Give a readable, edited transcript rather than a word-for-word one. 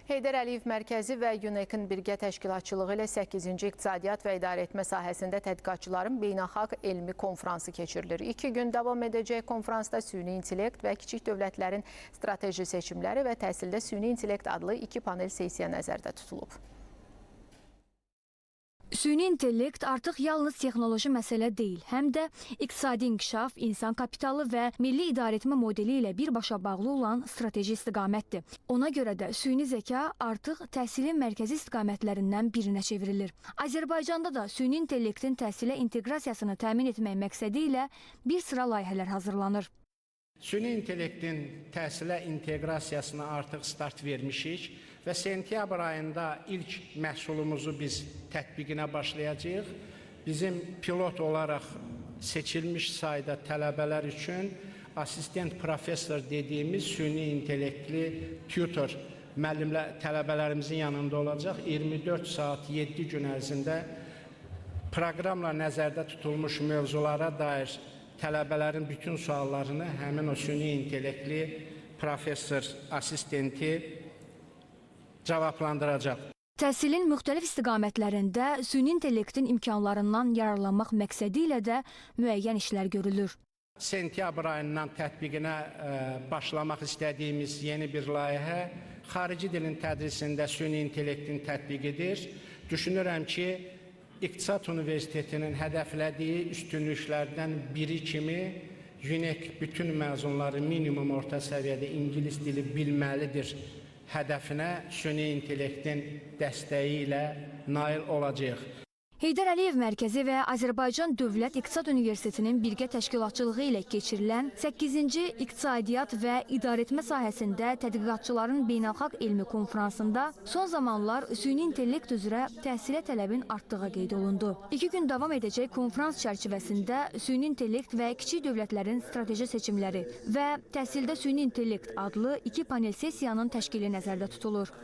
Heydər Əliyev Mərkəzi və UNEC-in birgə təşkilatçılığı ilə 8-ci İqtisadiyyat və İdarəetmə sahəsində tədqiqatçıların beynəlxalq elmi konfransı keçirilir. 2 gün davam edəcək konfransda süni intellekt və kiçik dövlətlərin strateji seçimləri və təhsildə süni intellekt adlı 2 panel sessiya nəzərdə tutulub. Süni intellekt artıq yalnız texnoloji məsələ deyil, həm də iqtisadi inkişaf, insan kapitalı və milli idarəetmə modeli ilə birbaşa bağlı olan strateji istiqamətdir. Ona görə də süni zəka artıq təhsilin mərkəzi istiqamətlərindən birinə çevrilir. Azərbaycanda da süni intellektin təhsilə inteqrasiyasını təmin etmək məqsədi ilə bir sıra layihələr hazırlanır. Süni intellektin təhsilə inteqrasiyasına artıq start vermişik və sentyabr ayında ilk məhsulumuzu biz tətbiqinə başlayacağıq. Bizim pilot olaraq seçilmiş sayda tələbələr üçün asistent professor dediyimiz süni intellektli tutor tələbələrimizin yanında olacaq. 24 saat 7 gün ərzində proqramla nəzərdə tutulmuş mövzulara dair tələbələrin bütün suallarını həmin o süni intellektli professor assistenti cavablandıracaq. Təhsilin müxtəlif istiqamətlərində süni intellektin imkanlarından yararlanmaq məqsədi ilə də müəyyən işlər görülür. Sentyabr ayından tətbiqinə başlamaq istədiyimiz yeni bir layihə xarici dilin tədrisində süni intellektin tətbiqidir. Düşünürəm ki, İqtisad Universitetinin hədəflədiyi üstünlüklərdən biri kimi UNEC bütün məzunları minimum orta səviyyədə ingilis dili bilməlidir hədəfinə süni intellektin dəstəyi ilə nail olacaq. Heydər Əliyev Mərkəzi və Azərbaycan Dövlət İqtisad Universitetinin birgə təşkilatçılığı ilə keçirilən 8-ci İqtisadiyyat və İdarəetmə sahəsində tədqiqatçıların beynəlxalq elmi konfransında son zamanlar süni intellekt üzrə təhsilə tələbin artdığı qeyd olundu. 2 gün davam edəcək konfrans çərçivəsində süni intellekt və kiçik dövlətlərin strateji seçimləri və təhsildə süni intellekt adlı 2 panel sessiyanın təşkili nəzərdə tutulur.